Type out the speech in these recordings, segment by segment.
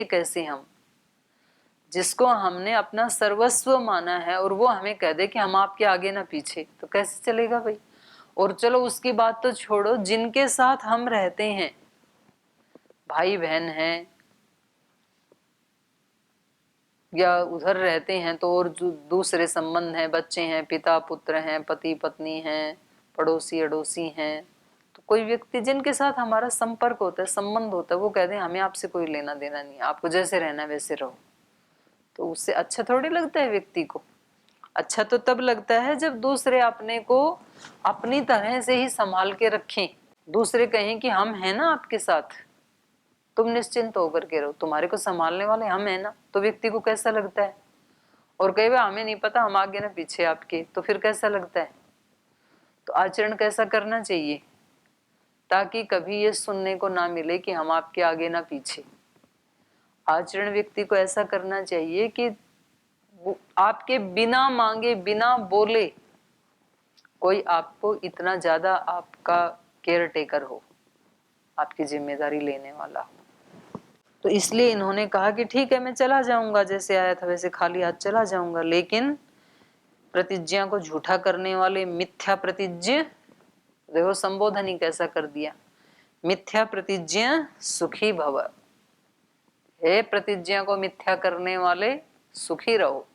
कैसे हम, जिसको हमने अपना सर्वस्व माना है और वो हमें कह दे कि हम आपके आगे ना पीछे, तो कैसे चलेगा भाई। और चलो उसकी बात तो छोड़ो, जिनके साथ हम रहते हैं, भाई बहन हैं या उधर रहते हैं तो और जो दूसरे संबंध हैं, बच्चे हैं, पिता पुत्र हैं, पति पत्नी हैं, पड़ोसी अड़ोसी हैं, तो कोई व्यक्ति जिनके साथ हमारा संपर्क होता है, संबंध होता है, वो कहते हैं हमें आपसे कोई लेना देना नहीं, आपको जैसे रहना है वैसे रहो, तो उससे अच्छा थोड़ी लगता है व्यक्ति को। अच्छा तो तब लगता है जब दूसरे अपने को अपनी तरह से ही संभाल के रखें, दूसरे कहें कि हम हैं ना आपके साथ, तुम निश्चिंत होकर के रहो, तुम्हारे को संभालने वाले हम हैं ना, तो व्यक्ति को कैसा लगता है। और कई बार हमें नहीं पता, हम आगे ना पीछे आपके, तो फिर कैसा लगता है। तो आचरण कैसा करना चाहिए ताकि कभी ये सुनने को ना मिले कि हम आपके आगे ना पीछे। आचरण व्यक्ति को ऐसा करना चाहिए कि वो आपके बिना मांगे बिना बोले कोई आपको इतना ज्यादा आपका केयर टेकर हो, आपकी जिम्मेदारी लेने वाला हो। तो इसलिए इन्होंने कहा कि ठीक है मैं चला जाऊंगा, जैसे आया था वैसे खाली हाथ चला जाऊंगा, लेकिन प्रतिज्ञा को झूठा करने वाले मिथ्या प्रतिज्ञ, देखो संबोधन ही कैसा कर दिया, मिथ्या प्रतिज्ञा सुखी भव, हे प्रतिज्ञा को मिथ्या करने वाले सुखी रहो।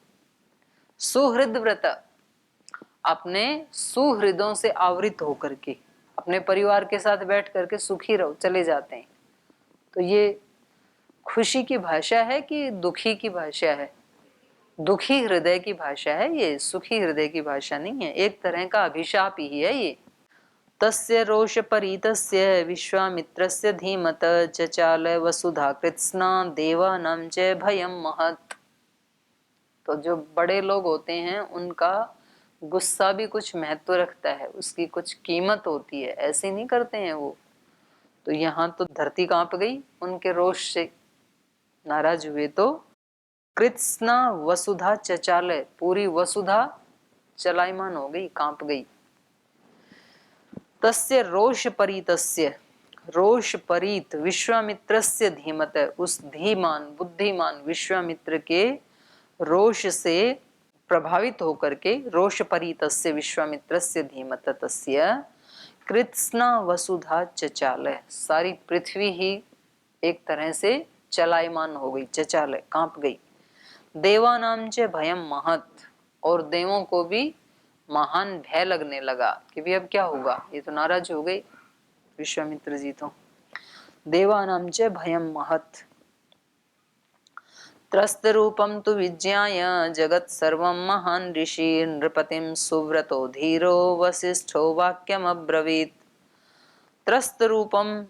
सुहृद व्रत, अपने सुहृदों से आवृत होकर के अपने परिवार के साथ बैठ करके सुखी रहो, चले जाते हैं। तो ये खुशी की भाषा है कि दुखी की भाषा है। दुखी हृदय की भाषा है ये, सुखी हृदय की भाषा नहीं है, एक तरह का अभिशाप ही है ये। तस्य रोष परितस्य विश्वामित्रस्य धीमत चचाल वसुधा कृत्स्ना देवानां च भयं महत्। तो जो बड़े लोग होते हैं उनका गुस्सा भी कुछ महत्व रखता है, उसकी कुछ कीमत होती है, ऐसे नहीं करते हैं वो। तो यहाँ तो धरती कांप गई उनके रोष से, नाराज हुए तो कृत्स्ना वसुधा चचालय, पूरी वसुधा चलायमान हो गई, कांप गई। तस्य रोष परितस्य, रोष परित विश्वामित्रस्य धीमत, उस धीमान बुद्धिमान विश्वामित्र के रोष से प्रभावित होकर के, रोष परितस्य विश्वामित्रस्य धीमत तस्य कृत्स्ना वसुधा चचालय, सारी पृथ्वी ही एक तरह से चलायमान हो गई, चचालय कांप गई। देवानाम च भयम महत, और देवों को भी महान भय लगने लगा कि भी अब क्या होगा, ये तो नाराज हो गए विश्वामित्र जी। तो देवानां च भयं महत्, त्रस्त रूपं तु विज्ञाय जगत् सर्वं महान् ऋषि नृपतिं सुव्रतो धीरो वसिष्ठो वाक्यम् अब्रवीत्। त्रस्त रूपम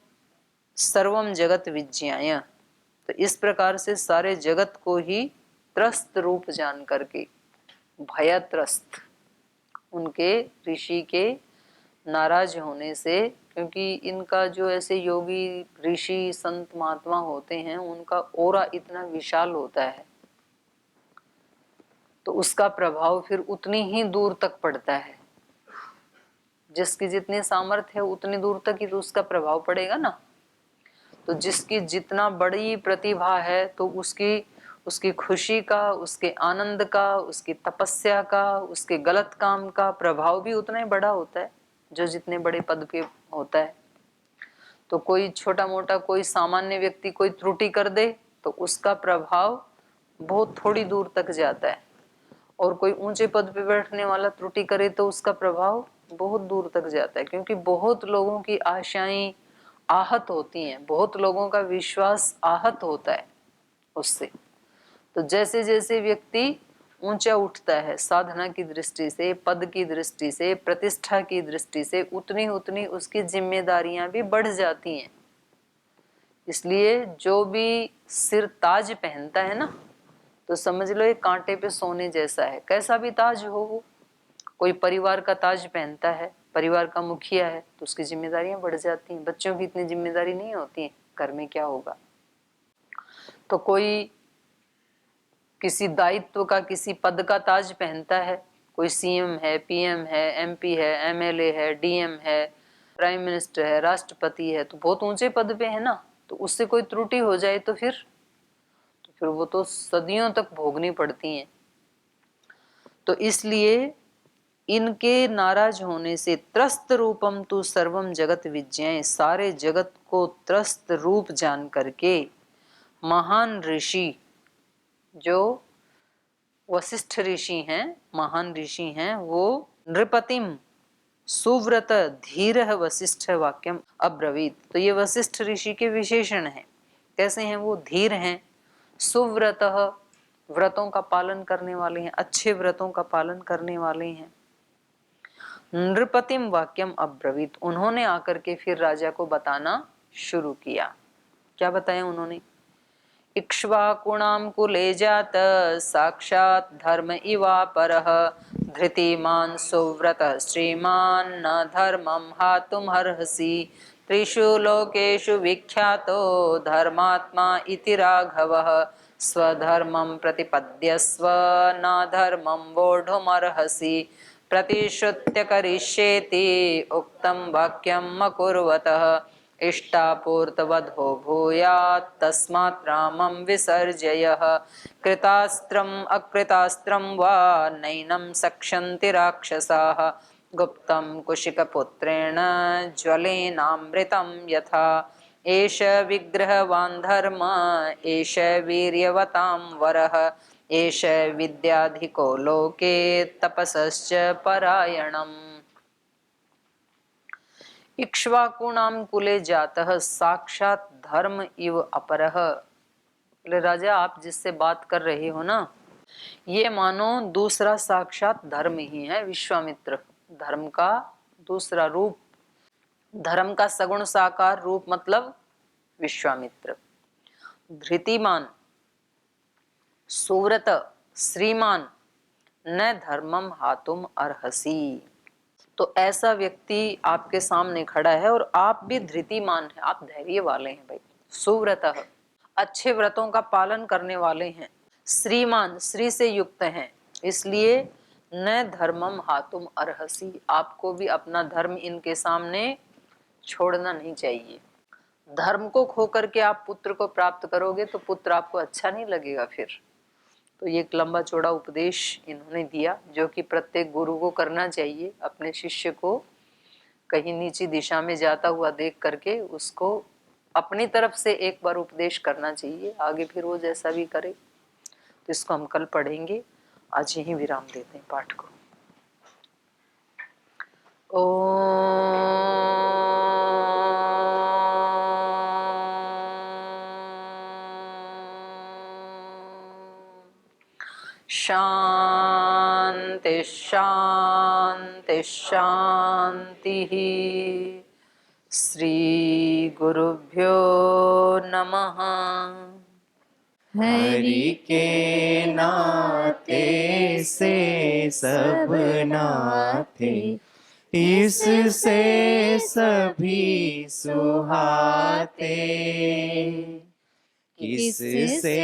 सर्वम जगत विज्ञाय, तो इस प्रकार से सारे जगत को ही त्रस्त रूप जान करके, भयत्रस्त, उनके ऋषि के नाराज होने से, क्योंकि इनका जो ऐसे योगी ऋषि संत महात्मा होते हैं उनका ओरा इतना विशाल होता है, तो उसका प्रभाव फिर उतनी ही दूर तक पड़ता है। जिसकी जितनी सामर्थ्य है उतनी दूर तक ही तो उसका प्रभाव पड़ेगा ना। तो जिसकी जितना बड़ी प्रतिभा है तो उसकी उसकी खुशी का, उसके आनंद का, उसकी तपस्या का, उसके गलत काम का प्रभाव भी उतना ही बड़ा होता है जो जितने बड़े पद पे होता है। तो कोई छोटा मोटा कोई सामान्य व्यक्ति कोई त्रुटि कर दे तो उसका प्रभाव बहुत थोड़ी दूर तक जाता है, और कोई ऊंचे पद पे बैठने वाला त्रुटि करे तो उसका प्रभाव बहुत दूर तक जाता है, क्योंकि बहुत लोगों की आशाएं आहत होती हैं, बहुत लोगों का विश्वास आहत होता है उससे। तो जैसे जैसे व्यक्ति ऊंचा उठता है साधना की दृष्टि से, पद की दृष्टि से, प्रतिष्ठा की दृष्टि से, उतनी उतनी उसकी जिम्मेदारियां भी बढ़ जाती हैं। इसलिए जो भी सिर ताज पहनता है ना, तो समझ लो ये कांटे पे सोने जैसा है, कैसा भी ताज हो वो। कोई परिवार का ताज पहनता है, परिवार का मुखिया है, तो उसकी जिम्मेदारियां बढ़ जाती हैं। बच्चों की इतनी जिम्मेदारी नहीं होती है, घर में क्या होगा। तो कोई किसी दायित्व का, किसी पद का ताज पहनता है, कोई सीएम है, पीएम है, एमपी है, एमएलए है, डीएम है, प्राइम मिनिस्टर है, राष्ट्रपति है, तो बहुत ऊंचे पद पे है ना। तो उससे कोई त्रुटि हो जाए तो फिर फिर वो तो सदियों तक भोगनी पड़ती हैं। तो इसलिए इनके नाराज होने से त्रस्त रूपम तु सर्वम जगत विज्ञाय, सारे जगत को त्रस्त रूप जान करके महान ऋषि, जो वशिष्ठ ऋषि हैं, महान ऋषि हैं, वो नृपतिम सुव्रत धीर वशिष्ठ वाक्यम अब्रवीत। तो ये वशिष्ठ ऋषि के विशेषण हैं। कैसे हैं वो? धीर हैं, सुव्रत, व्रतों का पालन करने वाले हैं, अच्छे व्रतों का पालन करने वाले हैं। नृपतिम वाक्यम अब्रवीत, उन्होंने आकर के फिर राजा को बताना शुरू किया। क्या बताया उन्होंने? इक्ष्वाकुणां कुले जात साक्षात् धर्म इवा परः, धृतिमान् सुव्रतः श्रीमान् न धर्मं हातुमर्हसि, त्रिषु लोकेषु विख्यातो धर्मात्मा इति राघवः, स्वधर्मं प्रतिपद्यस्व न धर्मं वोढुमर्हसि, प्रतिश्रुत्य करिष्येति उक्तं वाक्यम् अकुर्वतः, इष्टापूर्तवधो भूयात् तस्मात् रामं विसर्जयः, कृतास्त्रम् अकृतास्त्रं वा नैनं सक्षन्ति राक्षसाः, गुप्तं कुशिकपुत्रेण ज्वलेनामृतं यथा, एष विग्रहवान् धर्म एष वीर्यवतां वरः, एष विद्याधिको लोके तपसश्च परायणम्। इक्ष्वाकुणाम कुले जातः साक्षात धर्म इव अपरः। बोले राजा, आप जिससे बात कर रहे हो ना, ये मानो दूसरा साक्षात धर्म ही है, विश्वामित्र। धर्म का दूसरा रूप, धर्म का सगुण साकार रूप मतलब विश्वामित्र। धृतिमान सुव्रत श्रीमान न धर्मम हातुम अर्हसि। तो ऐसा व्यक्ति आपके सामने खड़ा है और आप भी धृतिमान हैं, आप धैर्य वाले हैं भाई, सुव्रतः अच्छे व्रतों का पालन करने वाले हैं, श्रीमान श्री से युक्त हैं, इसलिए न धर्मम हातुम अर्हसि, आपको भी अपना धर्म इनके सामने छोड़ना नहीं चाहिए। धर्म को खो करके आप पुत्र को प्राप्त करोगे तो पुत्र आपको अच्छा नहीं लगेगा फिर। तो ये एक लंबा चौड़ा उपदेश इन्होंने दिया, जो कि प्रत्येक गुरु को करना चाहिए। अपने शिष्य को कहीं नीची दिशा में जाता हुआ देख करके उसको अपनी तरफ से एक बार उपदेश करना चाहिए, आगे फिर वो जैसा भी करे। तो इसको हम कल पढ़ेंगे। आज यहीं विराम देते हैं पाठ को। शांति शांति शांति। श्री गुरुभ्यो नमः। हरि के नाते से सब नाते, इससे सभी सुहाते, किससे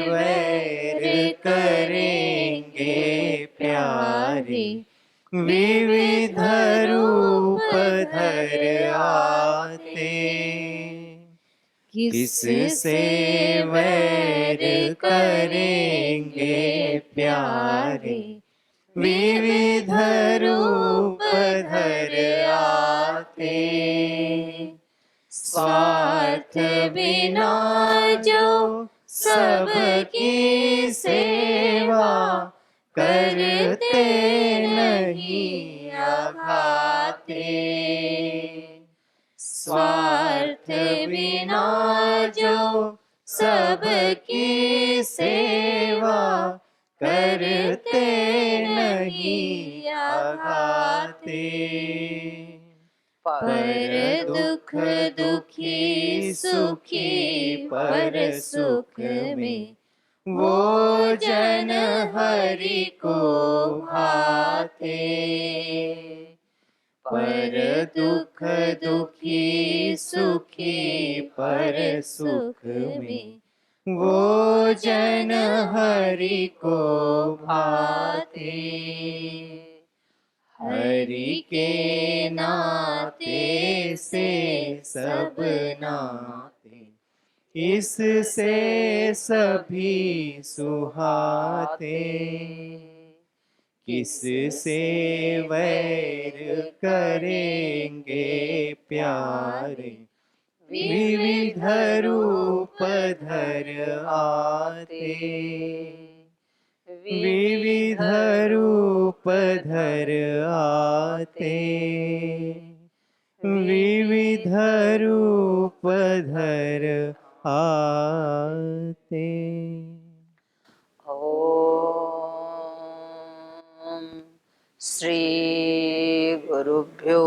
वैर करेंगे प्यारे, विविध रूप धर आते, किससे वैर करेंगे प्यारे, विविध रूप धर आते, स्वार्थ बिना जो सबकी सेवा करते नहीं अघाते, स्वार्थ बिना जो सबकी सेवा करते नहीं अघाते, पर दुख दुखी सुखी पर सुख में, वो जन हरि को भाते, पर दुख दुखी सुखी पर सुख में, वो जन हरि को भाते, हरि के नाते से सब नाते, इससे सभी सुहाते। किससे वैर करेंगे प्यारे, विविध रूप धर आते। विविध रूप धर आते। विविध रूप धर आते। ओम श्री गुरुभ्यो